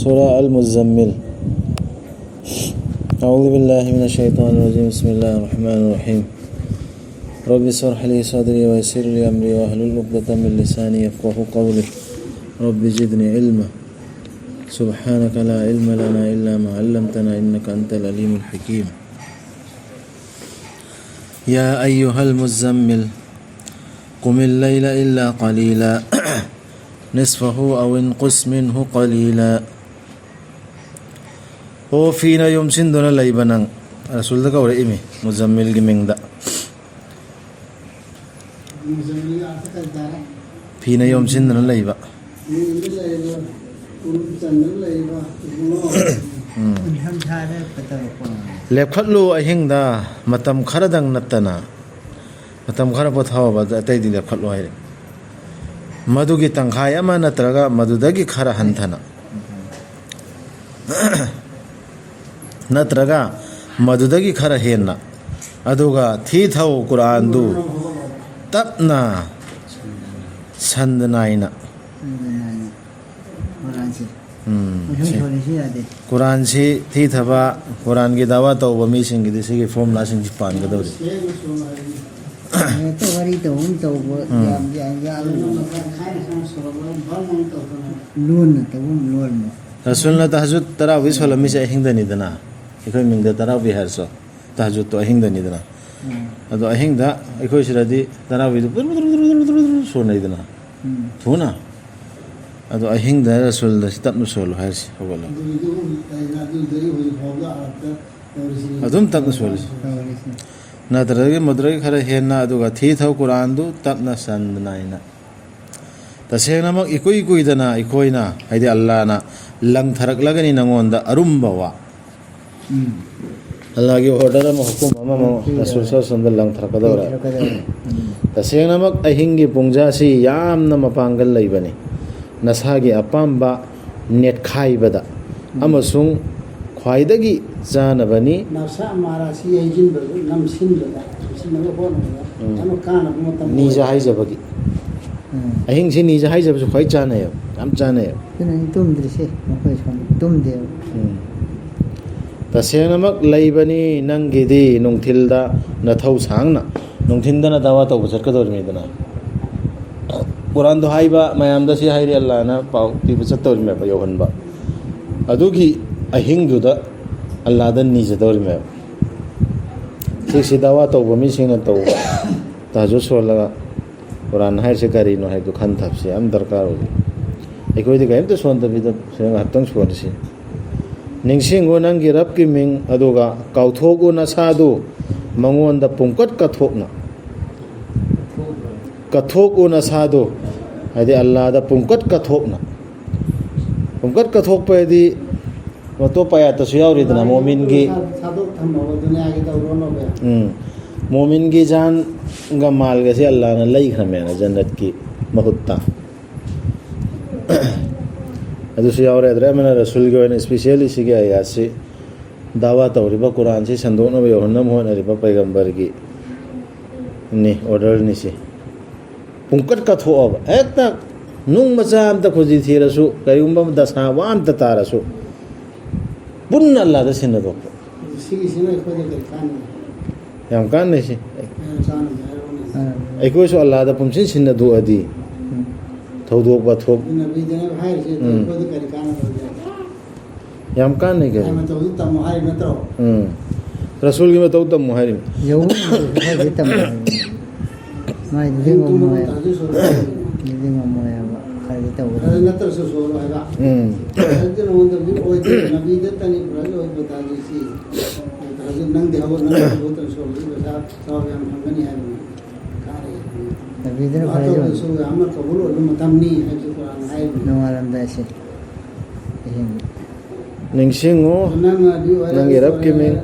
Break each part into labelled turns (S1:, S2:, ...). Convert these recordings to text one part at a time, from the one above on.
S1: سورة المزمل. أعوذ بالله من الشيطان الرجيم. بسم الله الرحمن الرحيم. رب اشرح لي صدري ويسر لي أمري واحلل عقدة من لساني يفقهوا قولي. رب زدني علما. سبحانك لا علم لنا إلا ما علمتنا إنك أنت العليم الحكيم. يا أيها المزمل قم الليل إلا قليلا نصفه أو انقص منه قليلا. O fina yom sindo na laiba ng Rasul da kawra imi Muzammil giming da fina yom sindo na laiba lepkhatlu ahing da matam kharadang natana matam khara pothawa ba tai di lepkhatlu hai madugi tangkhai ama natraga madudagi khara hanthana नत्रगा मधुदगी खर हेन्ना अदुगा थी थौ कुरान दु तपना संदनाइना कुरान से थी थबा कुरान की दावा तो बमी सिंह की दिसे की फॉर्मूला सिंह जी पान गदौरी
S2: तो वरी तो हम तो या लोन तो हम लोन
S1: रसूल ने तहज्जुद तरावी सलमी से हिंदनी दना इखोय मिंगदा तरावी हरसो तहज्जुद तो हिंदनी दना अदो हिंगदा इखोय सिरादी तरावी सोनाई दना थुना अदो हिंगदा रसूल द तपनु सोलो हरसि होगला अदुम तपनु सोलो नतरगे मद्रगे खरा हेना अदुगा थी थौ कुरान दु तपना संदनाइना तसेंगनमक इकोई कुइदना इकोइना हाइदि अल्लाह ना लंग थरक लगनी नंगोंदा अरुम्बा वा अल्लाह की ऑर्डर में हुकुम अमा रसूल सल्लल्लाहु लंग थरकदौरा तसेंगनमक अहिंगी पुंजा सी यामना मपांगल लैबनी नसागी अपाम्बा नेट खाइबदा अमसुंग ख्वाइदगी जानबनी
S2: नसा मारासी एजिन नमसिनबदा सिनबो होनबा अनु काना मतम
S1: नीजा हाइजबगी अहिंग से नीजा हाइजबसु ख्वाइ जाने हम जाने
S2: तुम दृश्य मखै तुम देव
S1: तसेंगनमक लैबनी नंगिदी नुंगथिलदा नथौ सांगना नुंगथिंदना दावा तौ बचकदौरमेदना कुरान दो हाइबा मयामदा से हाइरे अल्लाह ना पाउ तिब चतौरमे यौहनबा अदुगी अहिंगदुदा अल्लाह दा निजदौरमे सिसि दावा तौ बमी सिंगना तौ ताजु सोलगा कुरान हाइ से करी नो हाइ दु खान थापसे हम दरकार हो एकोइदि गाइम तो सोन तबिदा सेंग हतंग सोनसि निंगसिंगो नंगी रब की मिंग अदुगा काउथोगो नसादु मंगोंदा पुंकट कथोगो नसादु हाइदि अल्लाह दा पुंकट कथोक पेदि मतो पाया तसु यावरिदना मोमिन की मोमिन की जान गा माल गसे अल्लाह ने लई खमेना जन्नत की महुत्ता अदुसु यावरे दरे मना रसूल के वन स्पेशली सिगे आयासी दावा तौरिबा कुरान से संदोकना बे होनम होनरिबा पैगंबर की नि ऑर्डर निसी पुंकट का थोब एकता नुंग मचा अमत खुजी थीरसु करिगुंबा दसा वाम तारसु पुन्न अल्लाह दा सिन दो
S2: सिने खोदे कान
S1: याम कान निसी अखोइसु अल्लाह दा पुमसिन सिन दो अदी थौदोक बा थोक याम कान नहीं करे रसूल की मतौ तम मुहारी
S2: यौ है तम माय दिगो मोया खाइ तौ नतर सो सो हैगा जन होंद भी ओय नबी दे तनी ब्रज ओय बता दिसी ताजु नंग देहो नंग बोतल सो बसा सब हम हमनी है नबी दे खाइ सो हम कबूल मतमनी है जो कुरान है नवारम दासे
S1: निंगसिंगो नंगी रब की मिंग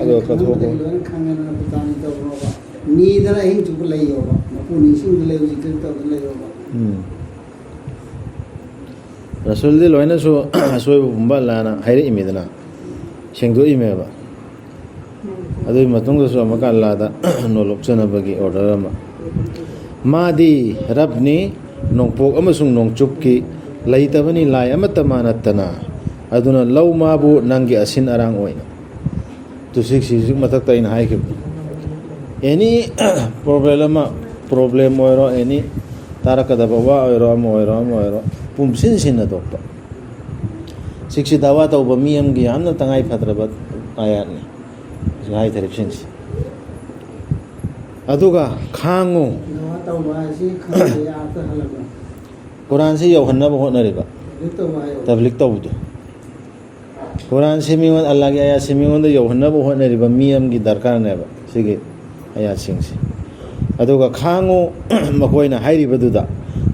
S1: अदो कथोगो
S2: खांगे न बतानी तो नीदना हिंग चुप लइयोबा मपु निसिंग लइयो जिते तो लइयोबा
S1: रसूल दे लोइना सो असोय बुंबा लाना हाइरे इमेदना सेंगदो इमेबा अदुई मतुंग सो अमका अल्लाह दा नोलोक चनबगी ऑर्डर अमा मादी रबनी नोंपोक अमसुंग नोंचुप की लैतबनी लाय अमत मानतना aduna lau mabu nangi asin arang oina tu sik matakta ina haikib any problem oiro any tarakadaba wa oiro pumsin sinna dokta siksi dawa tauba miyam gi amna tangai fadrabat ayat ni hai direction si aduga khangu
S2: dawa tauba si khang ya ta halaga
S1: Quran si yohanna ba honariba tablik tawdu Quran si mingon Allah gi ayat si mingon da yohanna ba honariba miyam gi darkar ne ba sige ayat singsi aduga khangu makoina hairiba duda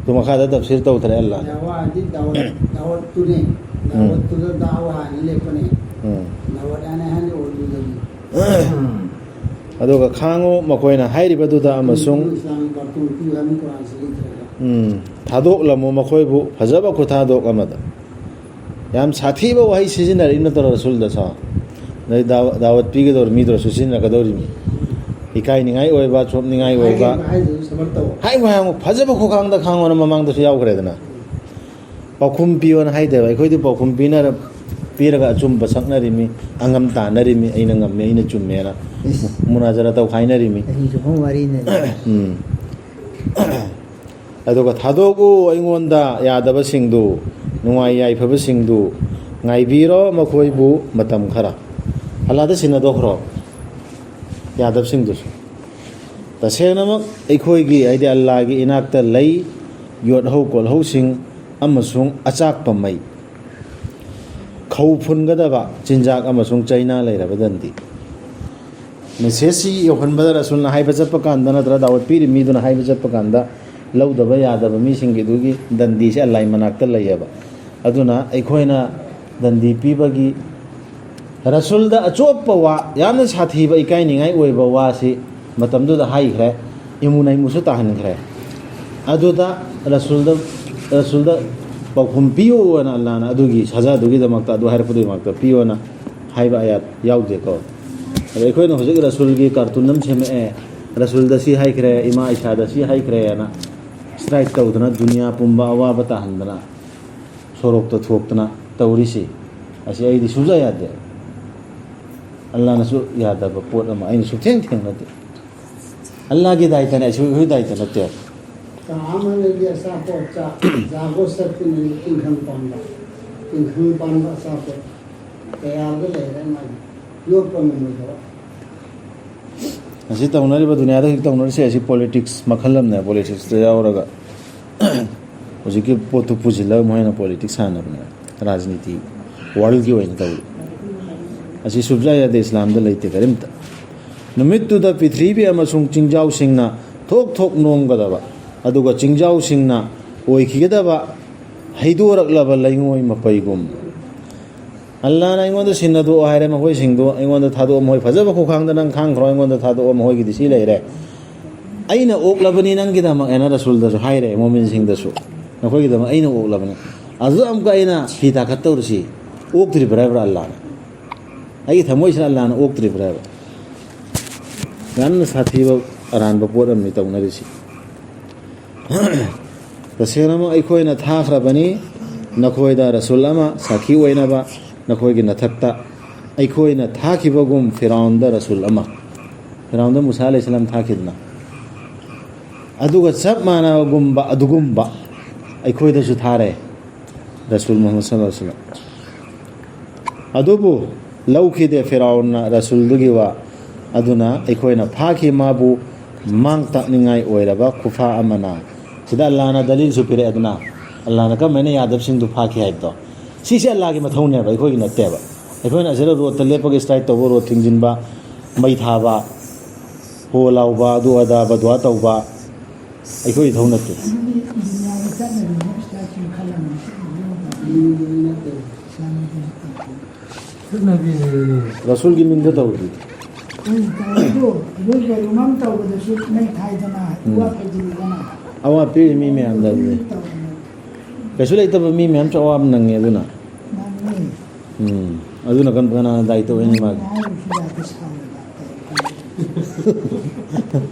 S1: tu makada tafsir tawtare Allah
S2: dawa di dawa tune dawa tuda dawa ni lepane dawa dane han odu
S1: aduga khangu makoina hairiba duda amasung
S2: islam bartu ki ham Quran si
S1: thadok lamo makoibu fajaba kuthadok amada yam sathiba wahi sizinari na tor rasul da sa nei dawat pige dor mi dor susin na kadori mi ikai ningai oiba chop ningai oiba hai ma fajaba khokang da khang ona mamang da yaw khre dana pakhum pion hai de khoi di pakhum pina piraga chum basak na rimi angam ta na rimi aina ngam me ina chum me na munazara taw khai na rimi aduga thadogu aingonda yadaba singdu nungai yai phaba singdu ngai biro makoibu matam khara alada sina dokhro yadab singdu tasenama ekhoi gi aide Allah gi inakta lei yot ho kol ho sing amasung achak pamai khau phun gadaba chinjak amasung chaina leirabadandi mesesi yohan badara sunna haiba chappa kanda natra dawat piri miduna haiba chappa kanda lauda yadaba mi singi dugi dandi se Allah manakta layaba aduna ekhoi dandi pibagi rasul da achoppa wa yamna sathiba ikai ningai oiba wa si matamdu da hai khre imunai musu tahan khre aduda rasul da pakhum piyo na Allah na adugi saja dugi da makta adu har pudu makta piyo na haiba ayat yaude ko ekhoi na hojik rasul gi kartunam cheme rasul da si hai khre ima isha da si hai khre na strike tawdana dunya pumba awa bata handana sorok to thokna tawrisi asi ai di suja yade Allah nasu yada ba pot ma ai su theng theng nate Allah gi daita ne su hu daita nate
S2: kaman le sa po cha jago sakti ni tinkham panda sa po kaya ga le ran ma yo pam mo do
S1: asi tawnari ba dunya da tawnari se asi politics makhalam na politics te yauraga ojiki potu pujila moina politics hana bna rajniti world ki wain taw asi subja ya de islam da leite garimta numittu da prithvi amasung chingjau singna thok nom gadaba aduga chingjau singna oikhigedaba haidorak laba laingoi mapaigum Allah na ingon da sinadu haire ma hoi singdo ingon da thado moi phajaba ko khang da nang khang khro ingon da thado mo hoi gi disi leire aina ok labani nang gi da ma ena rasul da haire momin sing da su na hoi gi da ma aina ok labani azu am ka aina fi ta khatta ursi ok tri barabar Allah na ai thamoi sha Allah na ok tri barabar gan sathi ba aran ba poram ni taw na risi tasenama ai khoi na tha khra bani na khoi da rasul ama sakhi waina ba nakhoi gi nathakta aikhoi na thakibagum firaun da rasul ama firaun da musa alayhi salam thakidna aduga sab mana gumba adugumba aikhoi da su thare rasul muhammad sallallahu alaihi wasallam adubu lauki de firaun na rasul dugi wa aduna aikhoi na phaki mabu mang takningai oiraba kufa amana sida Allah na dalil su pire aduna Allah na ka maine yadab singh du phaki haito sisi Allah ki mathone ba khoi na te ba khoi na zero ro tale pag strike to ro thingjin ba mai tha ba ho law ba du ada ba dwa taw ba khoi thau na te rasul gi min da taw di awa pe mi me am da rasul ai tab mi me am chawam nang e duna aduna kan kana dai to ni ma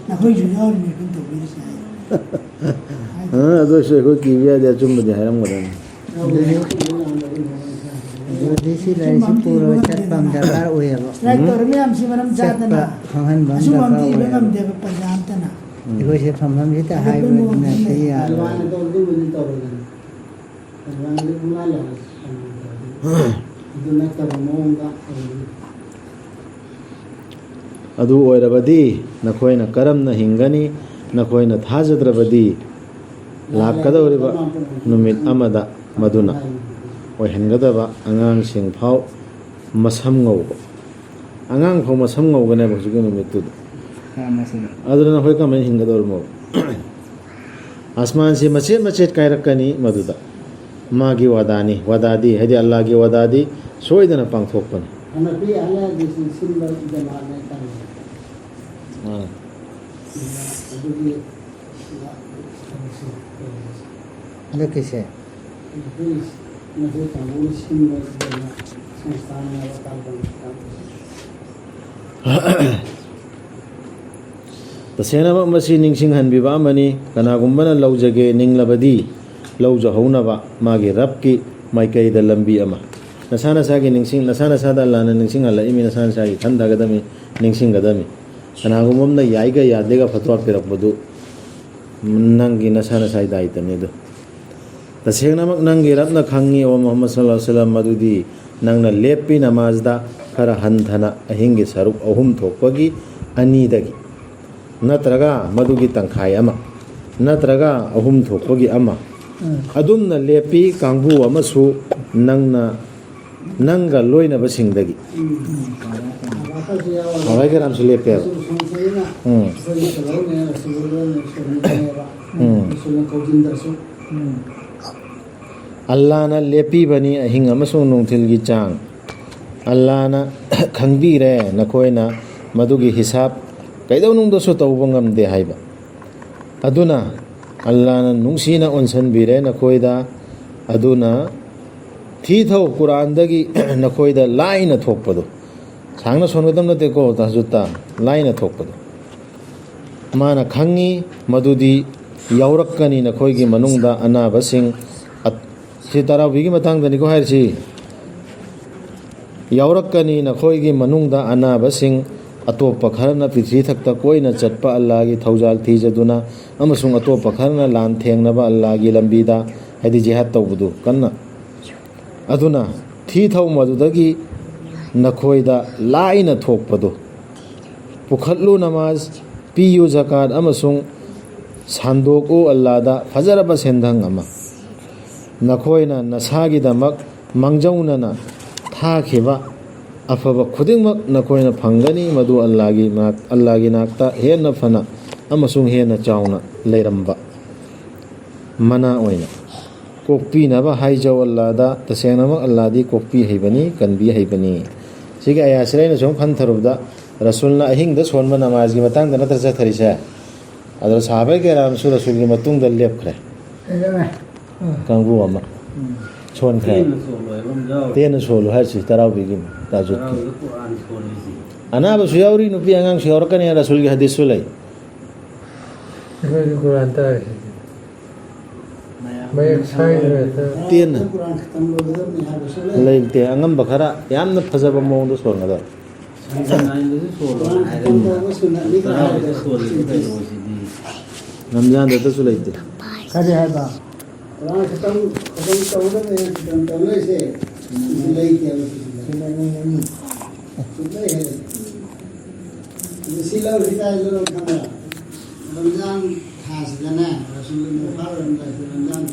S2: na khoi ju yaw ni kun to bi sai
S1: ado se ko ki biya de chum de haram gadan
S3: ꯑꯗꯨꯗꯤ ꯁꯤ ꯂꯥꯏꯔꯤꯛꯁꯤ ꯄꯨꯔꯒ ꯆꯠꯄ ꯑꯃ ꯗꯔꯀꯥꯔ ꯑꯣꯏꯌꯦꯕ
S4: ꯂꯥꯏꯔꯤꯛ ꯇꯧꯔ ꯃꯌꯥꯝꯁꯤ ꯃꯔꯝ ꯆꯥꯗꯅ
S3: ꯈꯪꯍꯟꯕ ꯑꯃ
S4: ꯑꯁꯨꯝ
S3: ꯗꯔꯀꯥꯔ
S4: ꯑꯝꯇ ꯏꯕ
S3: ꯑꯣꯏꯌꯦꯕ
S4: ꯉꯝꯗꯦꯕ ꯄ꯭ꯔꯖꯥ ꯑꯝꯇꯅ
S3: ꯑꯩꯈꯣꯏꯁꯦ ꯐꯝꯐꯝꯁꯤꯗ ꯍꯥꯏꯕꯅꯗꯤ ꯌꯥꯔꯣꯏ
S2: ꯑꯗꯨꯃꯥꯏꯅ ꯇꯧꯔꯗꯨꯕꯨꯗꯤ ꯇꯧꯔꯣꯏꯗꯅ ꯑꯗꯨꯃꯥꯏꯅ ꯄꯨꯡꯂꯥ ꯑꯗꯨ ꯅꯠꯇꯕ ꯃꯑꯣꯡꯗ
S1: ꯑꯗꯨ ꯑꯣꯏꯔꯕꯗꯤ ꯅꯈꯣꯏꯅ ꯀꯔꯝꯅ ꯍꯤꯡꯒꯅꯤ ꯅꯈꯣꯏꯅ ꯊꯥꯖꯗ꯭ꯔꯕꯗꯤ ꯂꯥꯛꯀꯗꯧꯔꯤꯕ ꯅꯨꯃꯤꯠ ꯑꯃꯗ ꯃꯗꯨꯅ ꯑꯣꯏꯍꯟꯒꯗꯕ ꯑꯉꯥꯡꯁꯤꯡ ꯐꯥꯎ ꯃꯁꯝ ꯉꯧꯕ ꯑꯉꯥꯡ ꯐꯥꯎ ꯃꯁꯝ ꯉꯧꯒꯅꯦꯕ ꯍꯧꯖꯤꯛꯀꯤ ꯅꯨꯃꯤꯠꯇꯨꯗ ꯑꯗꯨꯅ ꯅꯈꯣꯏ ꯀꯃꯥꯏꯅ ꯍꯤꯡꯒꯗꯧꯔꯤꯃꯣ ꯑꯁꯃꯥꯟꯁꯤ ꯃꯆꯦꯠ ꯃꯆꯦꯠ ꯀꯥꯏꯔꯛꯀꯅꯤ ꯃꯗꯨꯗ ꯃꯥꯒꯤ ꯋꯥꯗꯥꯅꯤ ꯋꯥꯗꯥꯗꯤ ꯍꯥꯏꯗꯤ ꯑꯜꯂꯥꯍꯒꯤ ꯋꯥꯗꯥꯗꯤ ꯁꯣꯏꯗꯅ ꯄꯥꯡꯊꯣꯛꯄꯅꯤ
S2: ꯍꯟꯗꯛꯇꯤ ꯑꯍꯜꯗꯤꯁꯤ ꯁꯤꯟꯕ ꯖꯃꯥꯠꯅ ꯇꯥꯡꯉꯤ ꯑꯗꯨꯒꯤ
S3: ꯍꯟꯗꯛꯀꯤꯁꯦ
S2: ꯃꯁꯤ ꯀꯥꯡꯕꯨ ꯁꯤꯟꯕ ꯁꯪꯁꯊꯥꯟꯅ ꯇꯥꯡꯕ
S1: ꯇꯁꯦꯡꯅꯃꯛ ꯃꯁꯤ ꯅꯤꯡꯁꯤꯡꯍꯟꯕꯤꯕ ꯑꯃꯅꯤ ꯀꯅꯥꯒꯨꯝꯕꯅ ꯂꯧꯖꯒꯦ ꯅꯤꯡꯂꯕꯗꯤ ꯂꯧꯖꯍꯧꯅꯕ ꯃꯥꯒꯤ ꯔꯕꯀꯤ ꯃꯥꯏꯀꯩꯗ ꯂꯝꯕꯤ ꯑꯃ ꯅꯁꯥ ꯅꯁꯥꯒꯤ ꯅꯁꯥ ꯅꯁꯥꯗ ꯑꯜꯂꯥꯍꯅ ꯅꯤꯡꯁꯤꯡꯍꯜꯂꯛꯏꯃꯤ ꯅꯁꯥ ꯅꯁꯥꯒꯤ ꯈꯟꯊꯒꯗꯝꯃꯤ ꯅꯤꯡꯁꯤꯡꯒꯗꯝꯃꯤ ꯀꯅꯥꯒꯨꯝꯕ ꯑꯃꯅ ꯌꯥꯏꯒ ꯌꯥꯗꯦꯒ ꯐꯠꯋꯥ ꯄꯤꯔꯛꯄꯗꯨ ꯅꯪꯒꯤ ꯅꯁꯥ ꯅꯁꯥꯒꯤ ꯗꯥꯏꯇꯅꯤ ꯑꯗꯨ ꯇꯁꯦꯡꯅꯃꯛ ꯅꯪꯒꯤ ꯔꯕꯅ ꯈꯪꯉꯤ ꯑꯣ ꯃꯨꯍꯝꯃꯗ ꯁꯜꯂꯜꯂꯥꯍꯨ ꯑꯂꯩꯍꯤ ꯋꯁꯜꯂꯝ ꯃꯗꯨꯗꯤ ꯅꯪꯅ ꯂꯦꯞꯄꯤ ꯅꯃꯥꯖꯗ ꯈꯔ ꯍꯟꯊꯅ ꯑꯍꯤꯡꯒꯤ ꯁꯔꯨꯛ 3 ꯊꯣꯛꯄꯒꯤ 2ꯗꯒꯤ ꯅꯠꯇ꯭ꯔꯒ ꯃꯗꯨꯒꯤ ꯇꯪꯈꯥꯏ ꯑꯃ ꯅꯠꯇ꯭ꯔꯒ 3 ꯊꯣꯛꯄꯒꯤ 1 ꯑꯗꯨꯝꯅ ꯂꯦꯞꯄꯤ ꯀꯥꯡꯕꯨ ꯑꯃꯁꯨ ꯅꯪꯒ ꯂꯣꯏꯅꯕꯁꯤꯡꯗꯒꯤ ꯍꯋꯥꯏ ꯀꯔꯥꯝꯁꯨ ꯂꯦꯞꯄꯦꯕ ꯑꯜꯂꯥꯍꯅ ꯂꯦꯞꯄꯤꯕꯅꯤ ꯑꯍꯤꯡ ꯑꯃꯁꯨꯡ ꯅꯨꯡꯊꯤꯜꯒꯤ ꯆꯥꯡ ꯑꯜꯂꯥꯍꯅ ꯈꯪꯕꯤꯔꯦ ꯅꯈꯣꯏꯅ ꯃꯗꯨꯒꯤ ꯍꯤꯁꯥꯕ ꯀꯩꯗꯧꯅꯨꯡꯗꯁꯨ ꯇꯧꯕ ꯉꯝꯗꯦ ꯍꯥꯏꯕ ꯑꯗꯨꯅ ꯑꯜꯂꯥꯍꯅ ꯅꯨꯡꯁꯤꯅ ꯑꯣꯟꯁꯤꯟꯕꯤꯔꯦ ꯅꯈꯣꯏꯗ ꯑꯗꯨꯅ ꯊꯤꯊꯧ ꯀꯨꯔꯥꯟꯗꯒꯤ ꯅꯈꯣꯏꯗ ꯂꯥꯏꯅ ꯊꯣꯛꯄꯗꯣ ꯁꯥꯡꯅ ꯁꯣꯟꯒꯗꯕ ꯅꯠꯇꯦꯀꯣ ꯇꯍꯖꯨꯗꯇ ꯂꯥꯏꯅ ꯊꯣꯛꯄꯗꯣ ꯃꯥꯅ ꯈꯪꯉꯤ ꯃꯗꯨꯗꯤ ꯌꯥꯎꯔꯛꯀꯅꯤ ꯅꯈꯣꯏꯒꯤ ꯃꯅꯨꯡꯗ ꯑꯅꯥꯕꯁꯤꯡ ꯁꯤ ꯇꯔꯥꯎꯕꯤꯒꯤ ꯃꯇꯥꯡꯗꯅꯤꯀꯣ ꯍꯥꯏꯔꯤꯁꯤ ꯌꯥꯎꯔꯛꯀꯅꯤ ꯅꯈꯣꯏꯒꯤ ꯃꯅꯨꯡꯗ ꯑꯅꯥꯕꯁꯤꯡ ꯑꯇꯣꯞꯄ ꯈꯔꯅ ꯄ꯭ꯔꯤꯊꯤ ꯊꯛꯇ ꯀꯣꯏꯅ ꯆꯠꯄ ꯑꯜꯂꯥꯍꯒꯤ ꯊꯧꯖꯥꯜ ꯊꯤꯖꯗꯨꯅ ꯑꯃꯁꯨꯡ ꯑꯇꯣꯞꯄ ꯈꯔꯅ ꯂꯥꯟ ꯊꯦꯡꯅꯕ ꯑꯜꯂꯥꯍꯒꯤ ꯂꯝꯕꯤꯗ ꯍꯥꯏꯗꯤ ꯖꯤꯍꯥꯗ ꯇꯧꯕꯗꯨꯀꯟꯅ ꯑꯗꯨꯅ ꯊꯤꯊꯧ ꯃꯗꯨꯗꯒꯤ ꯅꯈꯣꯏꯗ ꯂꯥꯏꯅ ꯊꯣꯛꯄꯗꯨ ꯄꯨꯈꯠꯂꯨ ꯅꯃꯥꯖ ꯄꯤꯌꯨ ꯖꯀꯥꯠ ꯑꯃꯁꯨꯡ ꯁꯥꯟꯗꯣꯛꯎ ꯑꯜꯂꯥꯍꯗ ꯐꯖꯔꯕ ꯁꯦꯟꯊꯪ ꯑꯃ ꯅꯈꯣꯏꯅ ꯅꯁꯥꯒꯤꯗꯃꯛ ꯃꯥꯡꯖꯧꯅꯅ ꯊꯥꯈꯤꯕ ꯑꯐꯕ ꯈꯨꯗꯤꯡꯃꯛ ꯅꯈꯣꯏꯅ ꯐꯪꯒꯅꯤ ꯃꯗꯨ ꯑꯜꯂꯥꯍꯒꯤ ꯅꯥꯛꯇ ꯍꯦꯟꯅ ꯐꯅ ꯑꯃꯁꯨꯡ ꯍꯦꯟꯅ ꯆꯥꯎꯅ ꯂꯩꯔꯝꯕ ꯃꯅꯥ ꯑꯣꯏꯅ ꯀꯣꯛꯄꯤꯅꯕ ꯍꯥꯏꯖꯧ ꯑꯜꯂꯥꯍꯗ ꯇꯁꯦꯡꯅꯃꯛ ꯑꯜꯂꯥꯍꯗꯤ ꯀꯣꯛꯄꯤ ꯍꯩꯕꯅꯤ ꯀꯟꯕꯤ ꯍꯩꯕꯅꯤ ꯁꯤꯒꯤ ꯑꯌꯥꯁꯤꯗ ꯑꯩꯅ ꯁꯨꯝ ꯈꯟꯊꯔꯨꯕꯗ ꯔꯁꯨꯜꯅ ꯑꯍꯤꯡꯗ ꯁꯣꯟꯕ ꯅꯃꯥꯖꯒꯤ ꯃꯇꯥꯡꯗ ꯅꯠꯇ꯭ꯔ ꯆꯠꯊꯔꯤꯁꯦ ꯑꯗꯣ ꯁꯥꯍꯥꯕꯥꯏ ꯀꯌꯥꯝꯁꯨ ꯔꯁꯨꯜꯒꯤ ꯃꯇꯨꯡꯗ ꯂꯦꯞꯈ꯭ꯔꯦ ꯀꯥꯡꯕꯨ ꯑꯃ ꯁꯣꯟꯈ꯭ꯔꯦ ꯇꯦꯟꯅ ꯁꯣꯜꯂꯨ ꯍꯥꯏꯔꯤꯁꯤ ꯇꯔꯥꯎꯕꯤꯒꯤ ꯇꯥꯖꯨꯗꯀꯤ ꯑꯅꯥꯕꯁꯨ ꯌꯥꯎꯔꯤ ꯅꯨꯄꯤ ꯑꯉꯥꯡꯁꯨ ꯌꯥꯎꯔꯛꯀꯅꯤ ꯔꯁꯨꯜꯒꯤ ꯍꯗꯤꯁꯁꯨ ꯂꯩ ꯇꯦꯟꯅ ꯂꯩꯇꯦ ꯑꯉꯝꯕ ꯈꯔ ꯌꯥꯝꯅ ꯐꯖꯕ ꯃꯑꯣꯡꯗ ꯁꯣꯟꯒꯗꯕ ꯔꯝꯖꯥꯟꯗꯇꯁꯨ ꯂꯩꯇꯦ
S4: ꯀꯔꯤ ꯍꯥꯏꯕ
S2: रमजान खास रमजान